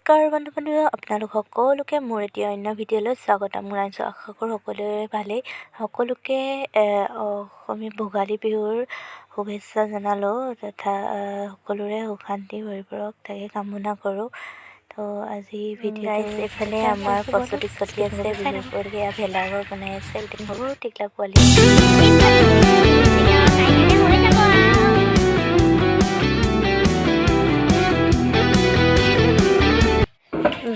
নমস্কাৰ বন্ধু আপোনালোক সকলোকে মোৰ এটি অন্য ভিডিঅ'লৈ স্বাগতম জনাইছোঁ। আশা কৰোঁ সকলোৰে ভালেই। সকলোকে অসমীয়া ভোগালী বিহুৰ শুভেচ্ছা জনালোঁ তথা সকলোৰে সুখ শান্তি হৈ পৰক তাকে কামনা কৰোঁ। তো আজি ভিডিঅ'টো এইফালে আমাৰ প্ৰস্তুতি চলি আছে বিহুৰ এয়া ভেলাঘৰ বনাই আছে সৰু টিকলা পোৱালি।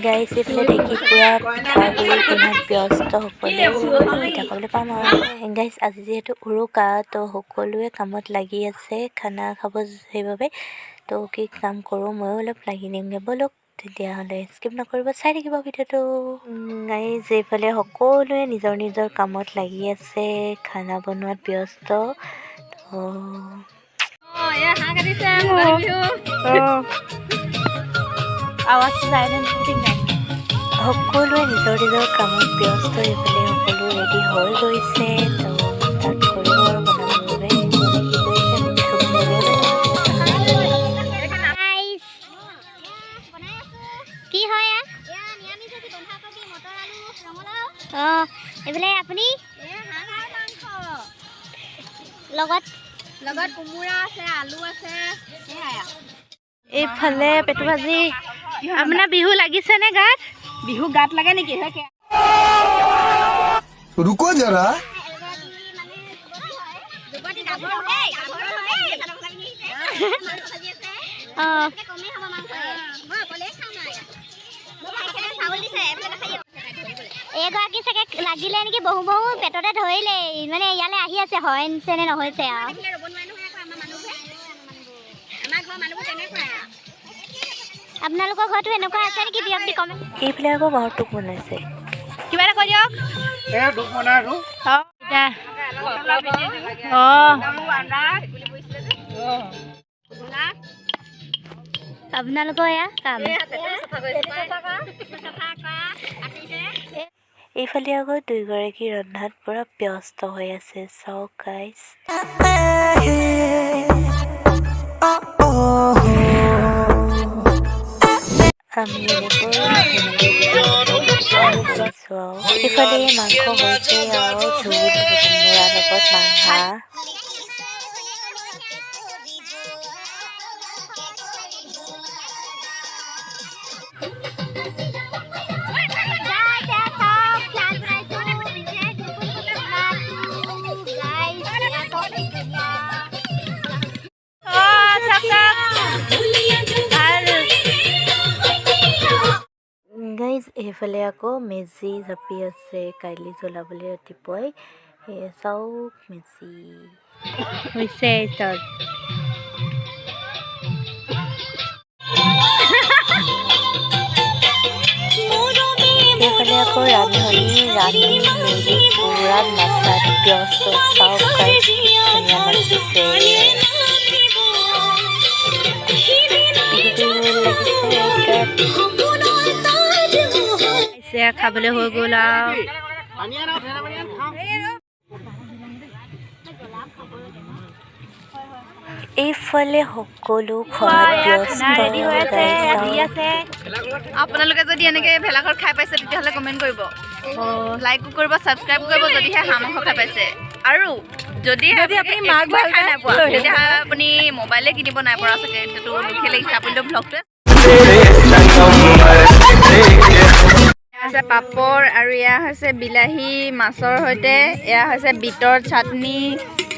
গাইজ এইফালে দেখি পুৰা পিঠাগুড়ি খুন্দাত ব্যস্ত সকলোৱে পিঠা খাবলৈ পাম আৰু গাইজ আজি যিহেতু উৰুকা তো সকলোৱে কামত লাগি আছে খানা খাব সেইবাবে তো কি কাম কৰোঁ ময়ো অলপ লাগি দিমগৈ ব'লক তেতিয়াহ'লে স্কিপ নকৰিব চাই থাকিব ভিডিঅ'টো। গাইজ এইফালে সকলোৱে নিজৰ নিজৰ কামত লাগি আছে খানা বনোৱাত ব্যস্ত। সকলোৱে নিজৰ নিজৰ কামত ব্যস্ত এইফালে সকলো ৰেডি হৈ গৈছে তো ষ্টাৰ্ট কৰিব আৰু বনাবৰ বাবে এইফালে আপুনি লগত কোমোৰা আছে আলু আছে এইফালে পেটু ভাজি। আপোনাৰ বিহু লাগিছে নে গাত? বিহু গাত লাগে নেকি? रुको जरा এগৰাকী চাগে লাগিলে নেকি বহু পেটতে ধৰিলেই মানে ইয়ালৈ আহি আছে হৈছে নে নহৈছে আৰু আপোনালোকৰ ঘৰতো এনেকুৱা আছে নেকি? দিয়ক দি কমেণ্ট। এইফালে আকৌ মাহটোক বনাইছে কিবা এটা কৈ দিয়ক। আপোনালোকৰ এয়া কাম। এইফালে আকৌ দুয়োগৰাকী ৰন্ধাত পুৰা ব্যস্ত হৈ আছে চাওক গাইজ। আমি ইফালে মাংস হৈছে আৰু ঝোল কোমোৰাৰ লগত মাংসা। গাইজ এইফালে আকৌ মেজি জাপি আছে কাইলৈ জ্বলাবলৈ ৰাতিপুৱাই চাওক মেজি হৈছে। এইফালে আকৌ ৰান্ধনি ৰান্ধি মেলি পুৰা নাচাত ব্যস্ত চাওক গাইজ কি ধুনীয়া নাচিছে খাবলৈ হৈ গ'ল আৰু এইফালে সকলো ঘৰত ব্যস্ত হৈ আছে। আপোনালোকে যদি এনেকৈ ভেলাঘৰ খাই পাইছে তেতিয়াহ'লে কমেণ্ট কৰিব, লাইকো কৰিব, ছাবস্ক্ৰাইব কৰিব যদিহে হাঁহ মাংস খাই পাইছে। আৰু যদি আপুনি মাক খাই নাই পোৱা তেতিয়াহ'লে আপুনি মোবাইলে কিনিব নাই পৰা চাগে সেইটো দুখে লাগিছে আপুনিতো ব্লগটোৱে আছে পাপৰ আৰু এয়া হৈছে বিলাহী মাছৰ সৈতে, এয়া হৈছে বিটৰ চাটনি,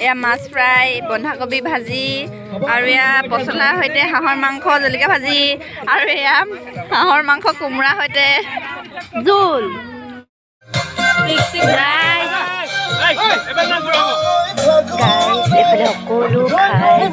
এয়া মাছ ফ্ৰাই, বন্ধাকবি ভাজি আৰু এয়া পচলাৰ সৈতে হাঁহৰ মাংস জলকীয়া ভাজি আৰু এয়া হাঁহৰ মাংস কোমোৰাৰ সৈতে জোল। এইফালে সকলো খাই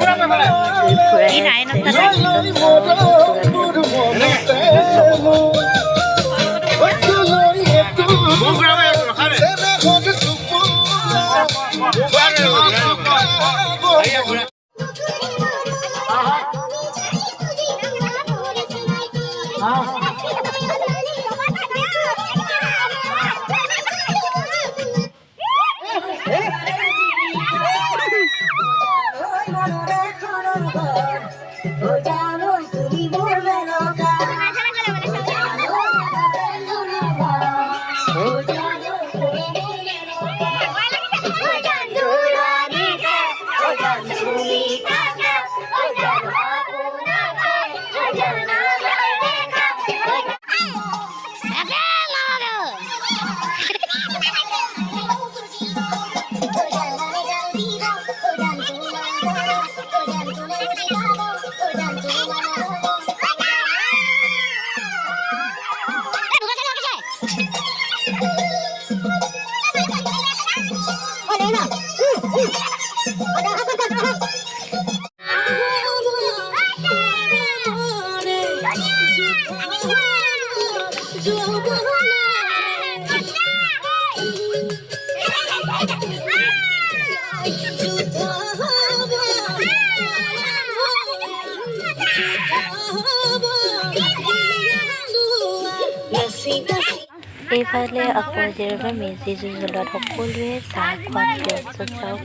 এইফালে অপৰাজিৰ মেজি জুজলত সকলোৱে চাহ খোৱাত ব্যস্ত চাওক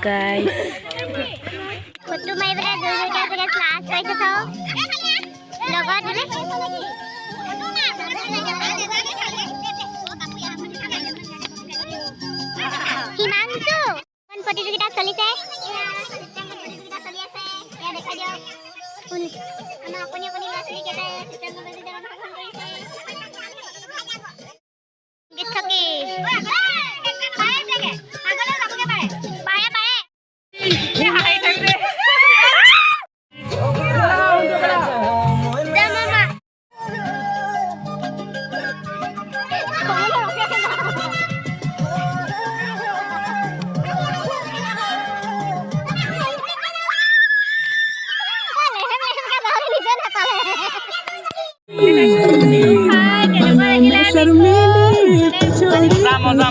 গাইজ ফটো মাৰিবলৈ জোৰকৈ ক্লাছ পাইছে চাওক লগত হিমাংশু প্ৰতিযোগিতা চলিছে দেখাই দিয়ক আমাৰ অকণি অকণি ল'ৰা ছোৱালীকেইটাই গীত থাকি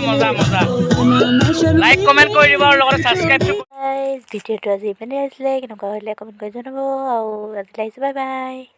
মজা লাইক কমেণ্ট কৰি দিব আৰু লগতে ছাবস্ক্ৰাইব ভিডিঅ'টো আজি ইমানেই আছিলে কেনেকুৱা হ'লে কমেণ্ট কৰি জনাব আৰু আজিলৈ আহিছোঁ বাই বাই